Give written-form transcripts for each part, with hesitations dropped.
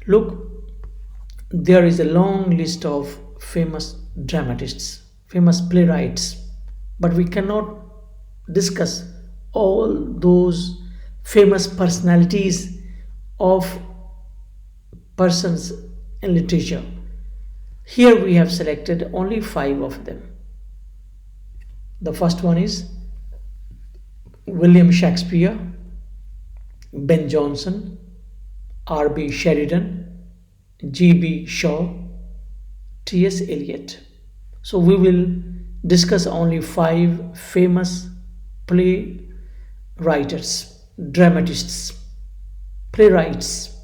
Look, there is a long list of famous dramatists, famous playwrights, but we cannot discuss all those famous personalities of persons in literature. Here we have selected only five of them. The first one is William Shakespeare, Ben Jonson, R.B. Sheridan, G.B. Shaw, T.S. Eliot. So we will discuss only five famous play writers, dramatists, playwrights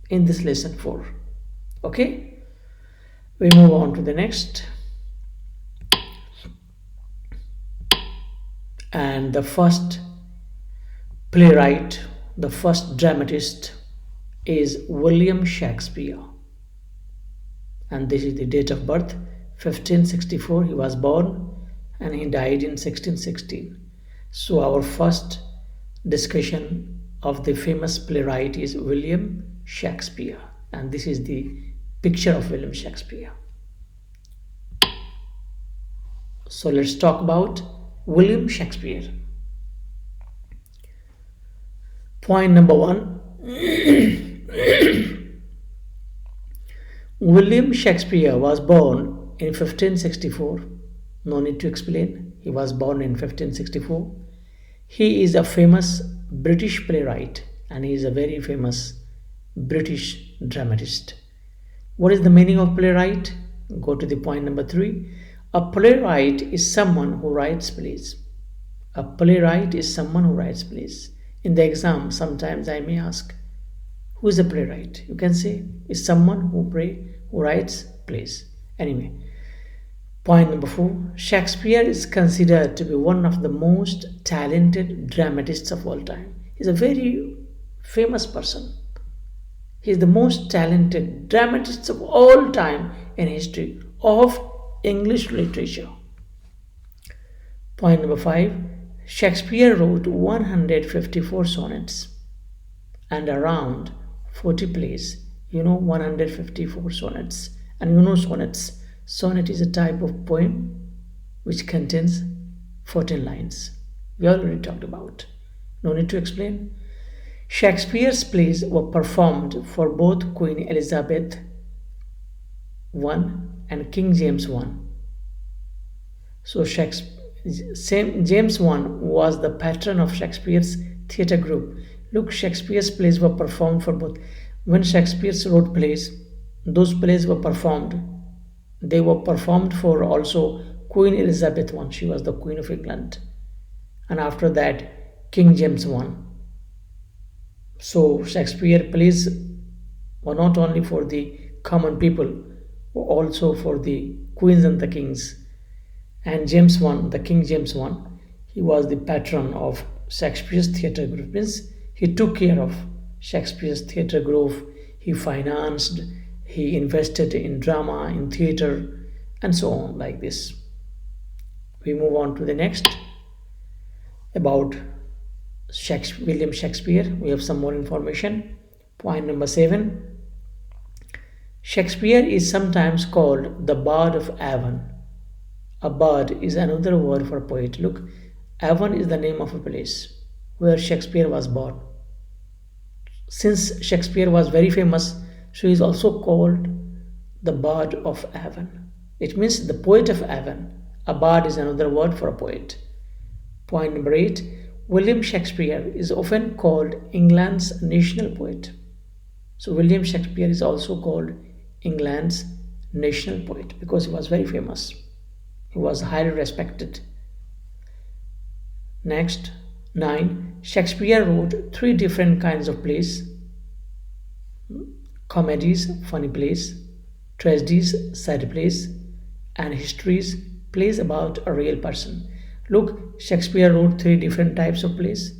in this lesson 4. Okay, we move on to the next. And the first playwright, the first dramatist is William Shakespeare. And this is the date of birth, 1564 he was born, and he died in 1616. So our first discussion of the famous playwright is William Shakespeare, and this is the picture of William Shakespeare. So let's talk about William Shakespeare. Point number 1. William Shakespeare was born in 1564. No need to explain. He was born in 1564. He is a famous British playwright and he is a very famous British dramatist. What is the meaning of playwright? Go to the point number 3. A playwright is someone who writes plays. A playwright is someone who writes plays. In the exam, sometimes I may ask, who is a playwright? You can say, is someone who writes plays. Anyway, point number 4. Shakespeare is considered to be one of the most talented dramatists of all time. He's a very famous person. He is the most talented dramatist of all time in history of English literature. Point number 5. Shakespeare wrote 154 sonnets and around 40 plays. 154 sonnets. And sonnets. Sonnet is a type of poem which contains 14 lines. We already talked about. No need to explain. Shakespeare's plays were performed for both Queen Elizabeth I and King James I. So James I was the patron of Shakespeare's theatre group. Look, Shakespeare's plays were performed for both. When Shakespeare wrote plays, those plays were performed. They were performed for also Queen Elizabeth I. She was the Queen of England. And after that, King James I. So Shakespeare plays were not only for the common people, also for the queens and the kings. And James I, the King James I, he was the patron of Shakespeare's theatre group. Means he took care of Shakespeare's theatre group. He financed, he invested in drama, in theatre, and so on, like this. We move on to the next. About William Shakespeare, we have some more information. Point number 7. Shakespeare is sometimes called the Bard of Avon. A bard is another word for poet. Look, Avon is the name of a place where Shakespeare was born. Since Shakespeare was very famous, so he is also called the Bard of Avon. It means the poet of Avon. A bard is another word for a poet. Point number 8. William Shakespeare is often called England's national poet. So William Shakespeare is also called England's national poet because he was very famous. He was highly respected. Next, 9. Shakespeare wrote 3 different kinds of plays. Comedies, funny plays, tragedies, sad plays, and histories, plays about a real person. Look, Shakespeare wrote 3 different types of plays,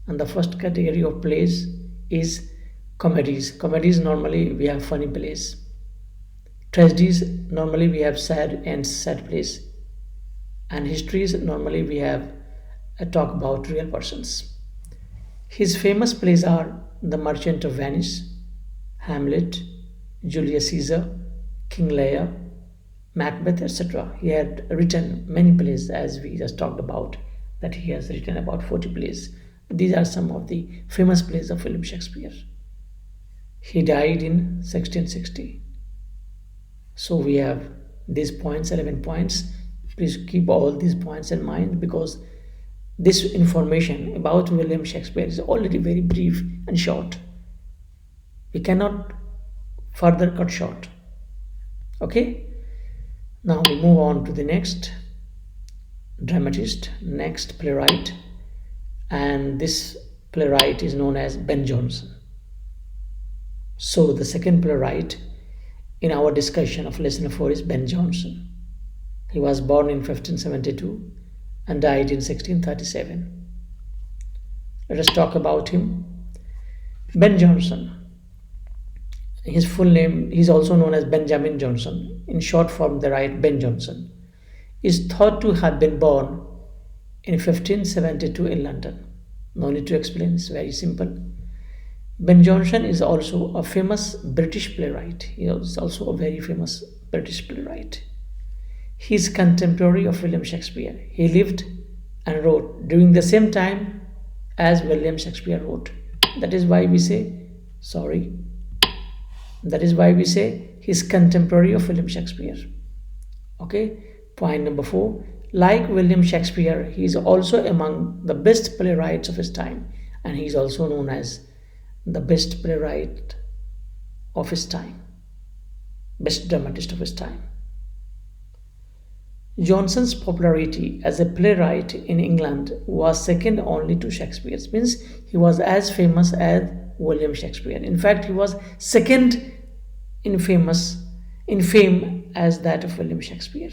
and the first category of plays is comedies. Comedies, normally we have funny plays. Tragedies, normally we have sad plays. And histories, normally we have a talk about real persons. His famous plays are The Merchant of Venice, Hamlet, Julius Caesar, King Lear, Macbeth, etc. He had written many plays, as we just talked about, that he has written about 40 plays. These are some of the famous plays of William Shakespeare. He died in 1660. So we have these points, 11 points. Please keep all these points in mind, because this information about William Shakespeare is already very brief and short. We cannot further cut short. Okay? Now we move on to the next dramatist, next playwright, and this playwright is known as Ben Jonson. So the second playwright in our discussion of lesson 4 is Ben Jonson. He was born in 1572 and died in 1637. Let us talk about him. Ben Jonson. His full name, he is also known as Benjamin Jonson. In short form, they write Ben Jonson. Is thought to have been born in 1572 in London. No need to explain, it's very simple. Ben Jonson is also a famous British playwright. He is also a very famous British playwright. He is contemporary of William Shakespeare. He lived and wrote during the same time as William Shakespeare wrote. That is why we say he is contemporary of William Shakespeare. Okay, point number 4. Like William Shakespeare, he is also among the best playwrights of his time, and he is also known as the best playwright of his time, best dramatist of his time. Jonson's popularity as a playwright in England was second only to Shakespeare's. Means he was as famous as William Shakespeare. In fact, he was second in fame as that of William Shakespeare.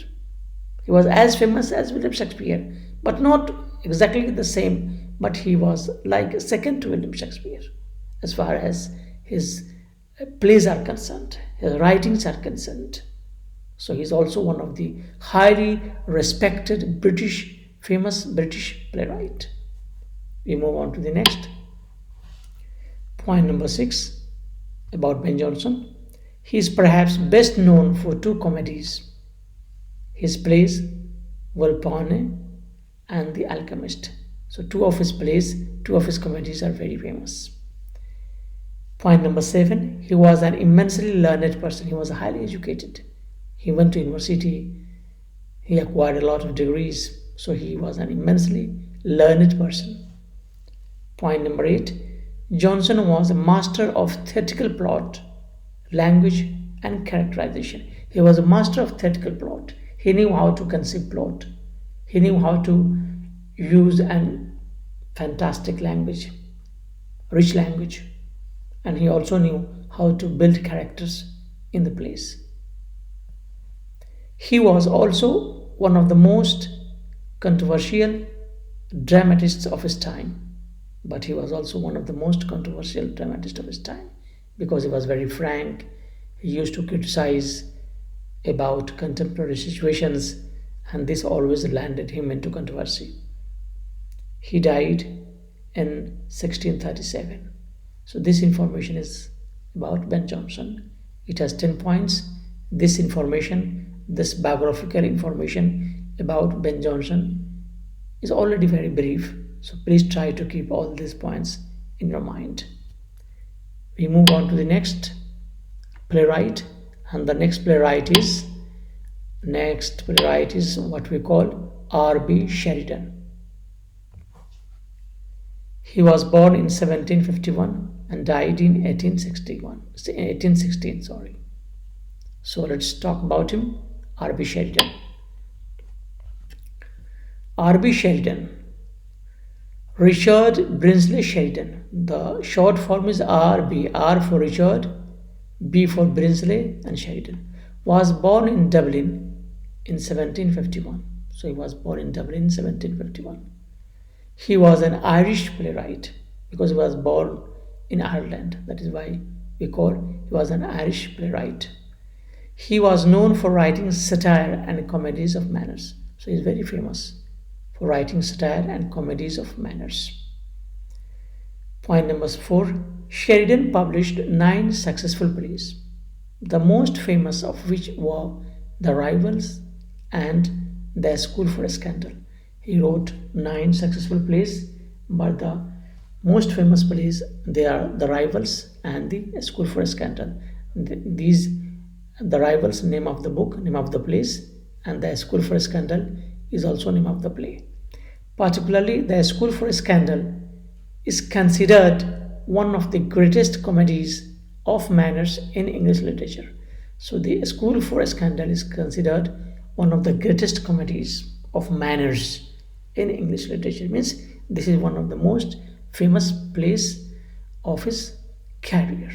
He was as famous as William Shakespeare, but not exactly the same, but he was like second to William Shakespeare as far as his plays are concerned, his writings are concerned. So he's also one of the highly respected famous British playwright. We move on to the next. Point number 6 about Ben Jonson. He is perhaps best known for 2 comedies. His plays, Volpone and The Alchemist. So 2 of his plays, 2 of his comedies are very famous. Point number 7. He was an immensely learned person. He was highly educated. He went to university. He acquired a lot of degrees. So he was an immensely learned person. Point number 8. Jonson was a master of theatrical plot, language and characterization. He was a master of theatrical plot. He knew how to conceive plot. He knew how to use an fantastic language, rich language. And he also knew how to build characters in the plays. He was also one of the most controversial dramatists of his time. But he was also one of the most controversial dramatists of his time because he was very frank. He used to criticize about contemporary situations, and this always landed him into controversy. He died in 1637. So this information is about Ben Jonson. It has 10 points. This biographical information about Ben Jonson is already very brief. So please try to keep all these points in your mind. We move on to the next playwright, and the next playwright is what we call R.B. Sheridan. He was born in 1751 and died in 1816. So let's talk about him. R.B. Sheridan. R.B. Sheridan. Richard Brinsley Sheridan. The short form is R.B. R for Richard, B for Brinsley, and Sheridan. Was born in Dublin in 1751. So he was born in Dublin in 1751. He was an Irish playwright because he was born in Ireland. That is why he was an Irish playwright. He was known for writing satire and comedies of manners. So he is very famous for writing satire and comedies of manners. Point number 4. Sheridan published 9 successful plays, the most famous of which were The Rivals and The School for a Scandal. He wrote 9 successful plays, but the most famous plays they are The Rivals and The School for a Scandal. These The Rivals name of the book, name of the plays, and The School for a Scandal is also name of the play. Particularly, The School for a Scandal is considered one of the greatest comedies of manners in English literature. So, The School for a Scandal is considered one of the greatest comedies of manners in English literature. Means this is one of the most famous plays of his career.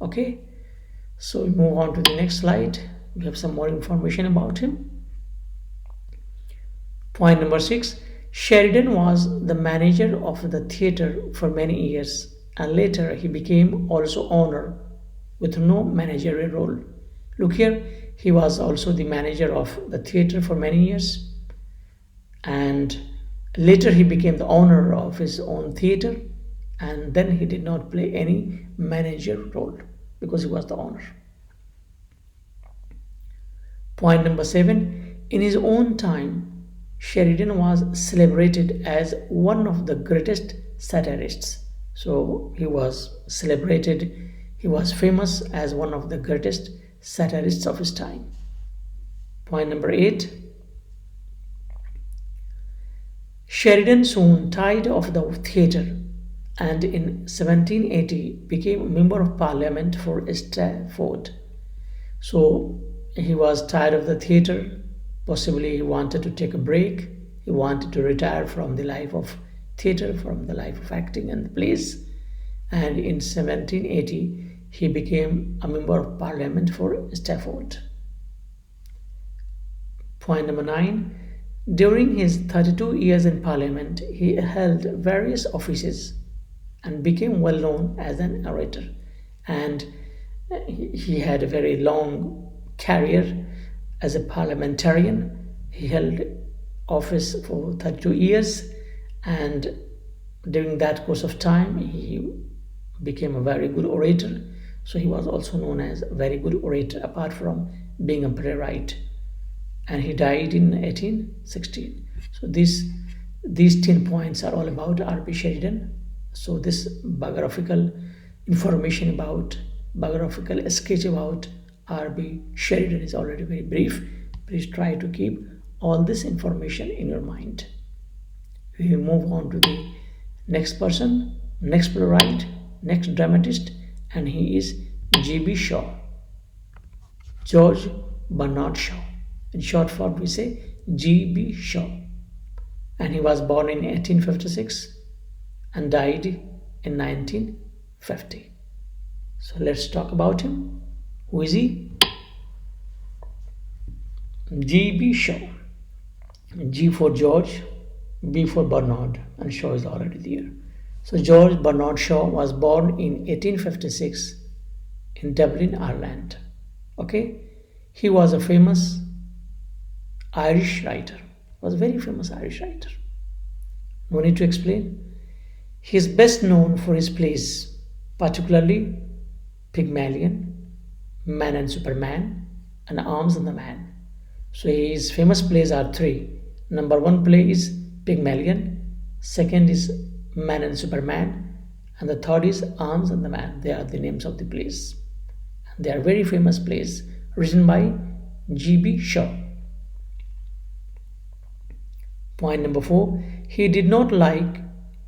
Okay, so we move on to the next slide. We have some more information about him. Point number 6. Sheridan was the manager of the theatre for many years, and later he became also owner with no managerial role. Look here, he was also the manager of the theatre for many years, and later he became the owner of his own theatre, and then he did not play any manager role because he was the owner. Point number 7. In his own time, Sheridan was celebrated as one of the greatest satirists. So he was celebrated, he was famous as one of the greatest satirists of his time. Point number 8. Sheridan soon tired of the theatre and in 1780 became a member of parliament for Stafford. So he was tired of the theatre. Possibly he wanted to take a break. He wanted to retire from the life of theatre, from the life of acting and plays. And in 1780, he became a member of parliament for Stafford. Point number 9. During his 32 years in parliament, he held various offices and became well known as an orator. And he had a very long career as a parliamentarian. He held office for 32 years, and during that course of time he became a very good orator. So he was also known as a very good orator apart from being a playwright, and he died in 1816. So these 10 points are all about R.B. Sheridan. So this biographical information about, biographical sketch about R.B. Sheridan is already very brief. Please try to keep all this information in your mind. We move on to the next person, next playwright, next dramatist, and he is G.B. Shaw, George Bernard Shaw. In short form, we say G.B. Shaw. And he was born in 1856 and died in 1950. So let's talk about him. Who is he? G.B. Shaw. G for George, B for Bernard, and Shaw is already there. So George Bernard Shaw was born in 1856 in Dublin, Ireland. Okay, he was a famous Irish writer. Was a very famous Irish writer. No need to explain. He is best known for his plays, particularly Pygmalion, Man and Superman, and Arms and the Man. So his famous plays are 3. Number 1 play is Pygmalion, second is Man and Superman, and the third is Arms and the Man. They are the names of the plays. And they are very famous plays written by G.B. Shaw. Point number 4. He did not like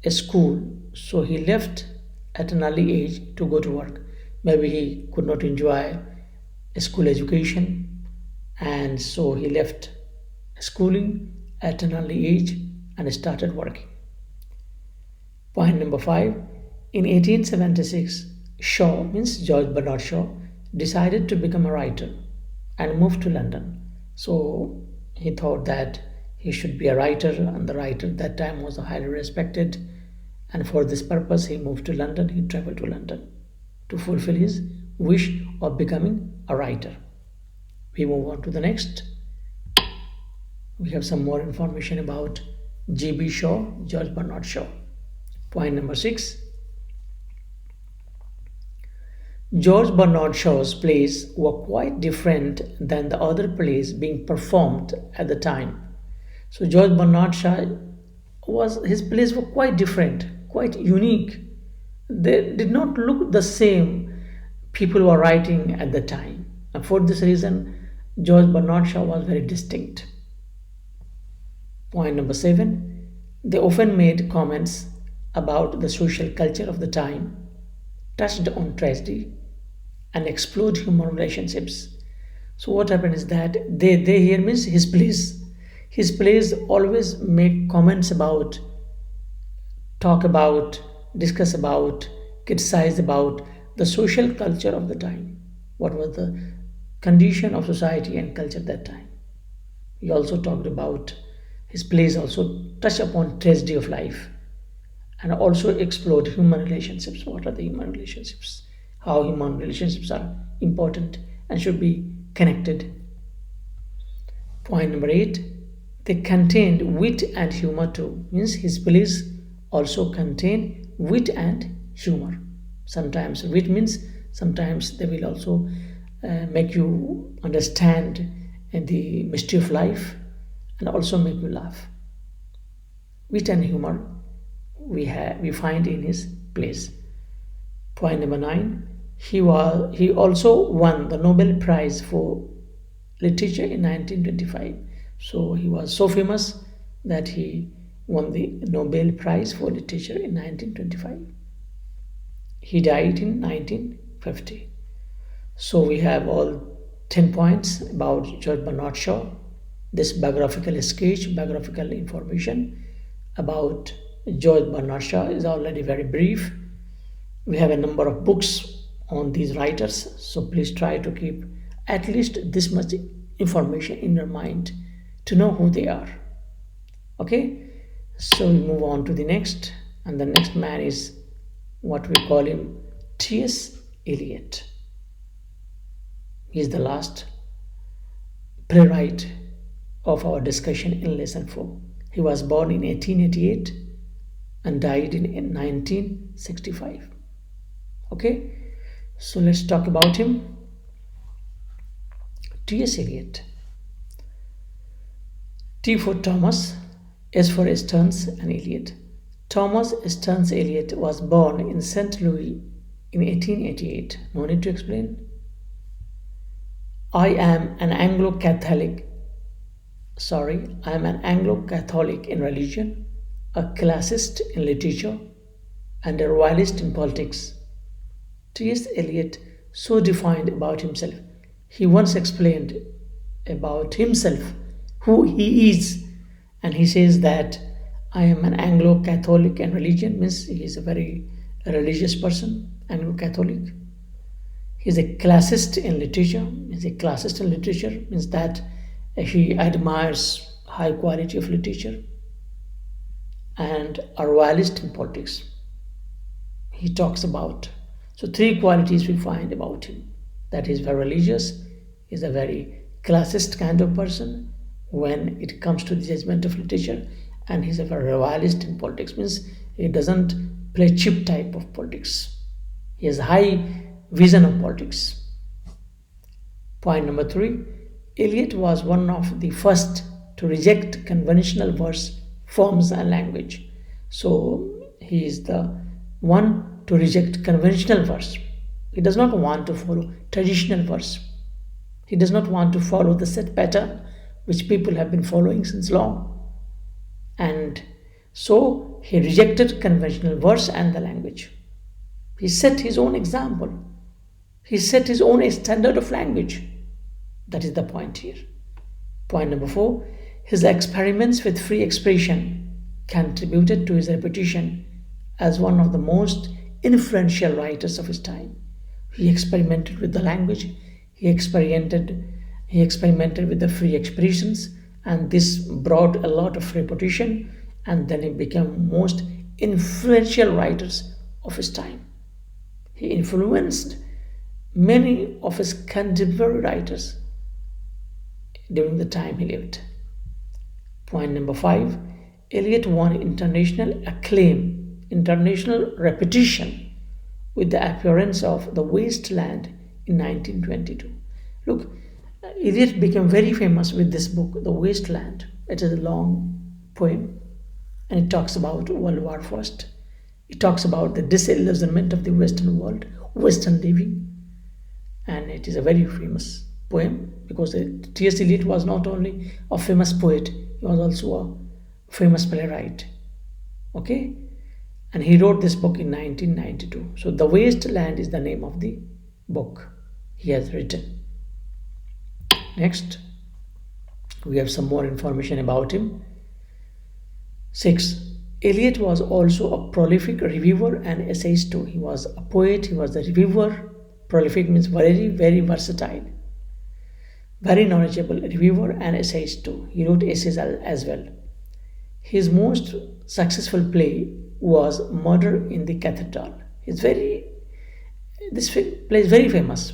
a school, so he left at an early age to go to work. Maybe he could not enjoy a school education, and so he left schooling at an early age and started working. Point number 5. In 1876, Shaw, means George Bernard Shaw, decided to become a writer and moved to London. So he thought that he should be a writer, and the writer at that time was highly respected. And for this purpose, he moved to London. He traveled to London to fulfill his wish of becoming a writer. We move on to the next. We have some more information about G.B. Shaw, George Bernard Shaw. Point number 6. George Bernard Shaw's plays were quite different than the other plays being performed at the time. So George Bernard Shaw was his plays were quite different, quite unique. They did not look the same people were writing at the time. And for this reason, George Bernard Shaw was very distinct. Point number seven, they often made comments about the social culture of the time, touched on tragedy, and explored human relationships. So what happened is that they here means his plays always make comments about, talk about, discuss about, criticize about the social culture of the time. What was the condition of society and culture at that time? He also talked about, his plays also touch upon tragedy of life and also explored human relationships. What are the human relationships? How human relationships are important and should be connected. Point number eight, they contained wit and humor too. Means his plays also contain wit and humor. Sometimes wit means sometimes they will also make you understand the mystery of life and also make you laugh. Wit and humor we find in his plays. Point number nine, he also won the Nobel Prize for Literature in 1925. So he was so famous that he won the Nobel Prize for Literature in 1925. He died in 1950. So we have all 10 points about George Bernard Shaw. This biographical sketch, biographical information about George Bernard Shaw is already very brief. We have a number of books on these writers, so please try to keep at least this much information in your mind to know who they are. Okay, so we move on to the next, and the next man is what we call him T.S. Eliot. He is the last playwright of our discussion in lesson 4. He was born in 1888 and died in 1965. Okay, so let's talk about him. T.S. Eliot. T for Thomas, S for Stearns and Eliot. Thomas Stearns Eliot was born in St. Louis in 1888. No need to explain. I am an Anglo-Catholic in religion, a classicist in literature, and a royalist in politics. T.S. Eliot so defined about himself. He once explained about himself who he is, and he says that I am an Anglo-Catholic in religion, means he is a very religious person, Anglo-Catholic. He is a classicist in literature. Means that he admires high quality of literature, and a royalist in politics. He talks about, so three qualities we find about him, that he is very religious, he is a very classicist kind of person when it comes to the judgment of literature, and he's a very royalist in politics, means he doesn't play cheap type of politics. He has a high vision of politics. Point number 3, Eliot was one of the first to reject conventional verse forms and language. So he is the one to reject conventional verse. He does not want to follow traditional verse. He does not want to follow the set pattern which people have been following since long. And so he rejected conventional verse and the language. He set his own example. He set his own standard of language. That is the point here. Point number 4, his experiments with free expression contributed to his reputation as one of the most influential writers of his time. He experimented with the language, he experimented with the free expressions, and this brought a lot of reputation, and then he became most influential writers of his time. He influenced many of his contemporary writers during the time he lived. Point number 5, Eliot won international acclaim, international reputation with the appearance of the wasteland in 1922. Look, Eliot became very famous with this book, The Wasteland. It is a long poem and it talks about World War First. It talks about the disillusionment of the Western world, Western living, and it is a very famous poem because T.S. Eliot was not only a famous poet, he was also a famous playwright. Okay, and he wrote this book in 1992. So, The Wasteland is the name of the book he has written. Next, we have some more information about him. 6. Eliot was also a prolific reviewer and essayist too. He was a poet, he was a reviewer. Prolific means very, very versatile, very knowledgeable reviewer and essayist too. He wrote essays as well. His most successful play was Murder in the Cathedral. This play is very famous,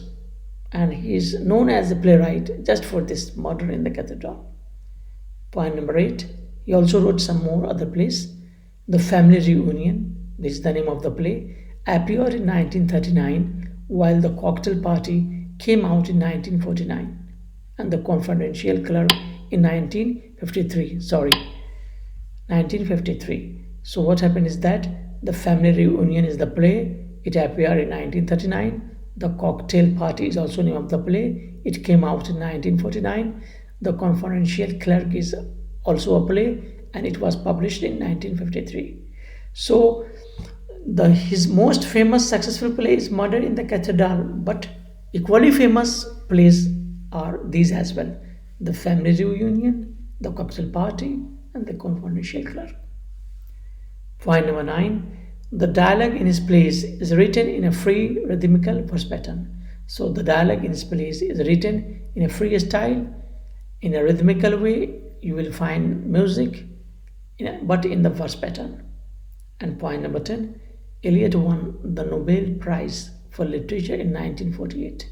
and he is known as a playwright just for this Murder in the Cathedral. Point number 8. He also wrote some more other plays. The Family Reunion, this is the name of the play, appeared in 1939, while The Cocktail Party came out in 1949, and The Confidential Clerk in 1953. 1953. So what happened is that The Family Reunion is the play. It appeared in 1939. The Cocktail Party is also the name of the play. It came out in 1949. The Confidential Clerk is also a play, and it was published in 1953. So his most famous successful play is Murder in the Cathedral, but equally famous plays are these as well: The Family Reunion, The Cocktail Party, and The Confidential Clerk. Point number 9. The dialogue in his plays is written in a free rhythmical verse pattern. So the dialogue in his plays is written in a free style, in a rhythmical way. You will find music, but in the verse pattern. And point number 10. Eliot won the Nobel Prize for Literature in 1948.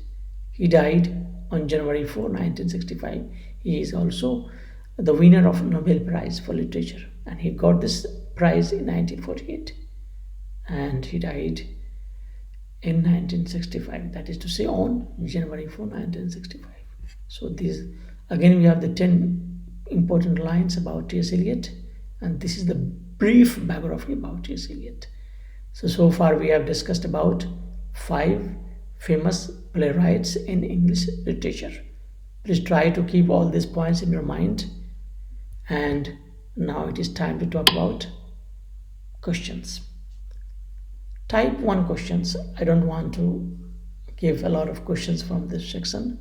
He died on January 4, 1965. He is also the winner of Nobel Prize for Literature, and he got this prize in 1948, and he died in 1965, that is to say on January 4, 1965. So these, again, we have the 10 important lines about T.S. Eliot, and this is the brief biography about T.S. Eliot. So far we have discussed about 5 famous playwrights in English literature. Please try to keep all these points in your mind. And now it is time to talk about questions. Type 1 questions. I don't want to give a lot of questions from this section.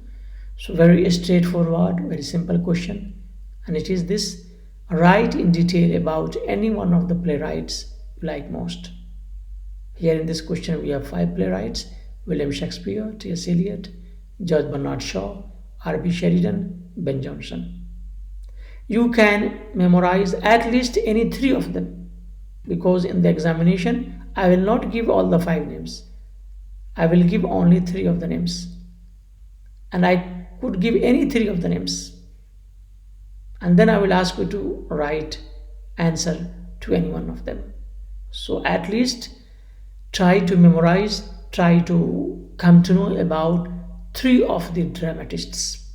So very straightforward, very simple question. And it is this: write in detail about any one of the playwrights you like most. Here in this question we have 5 playwrights: William Shakespeare, T.S. Eliot, George Bernard Shaw, R.B. Sheridan, Ben Jonson. You can memorize at least any 3 of them, because in the examination I will not give all the 5 names. I will give only 3 of the names, and I could give any 3 of the names, and then I will ask you to write answer to any one of them. So at least try to memorize, try to come to know about 3 of the dramatists.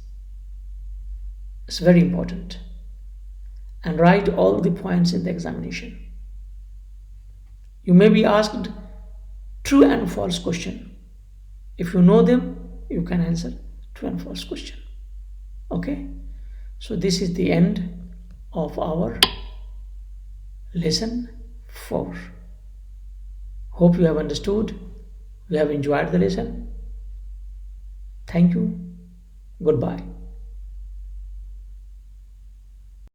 It's very important. And write all the points in the examination. You may be asked true and false question. If you know them, you can answer true and false question. Okay? So this is the end of our lesson 4. Hope you have understood. You have enjoyed the lesson. Thank you. Goodbye.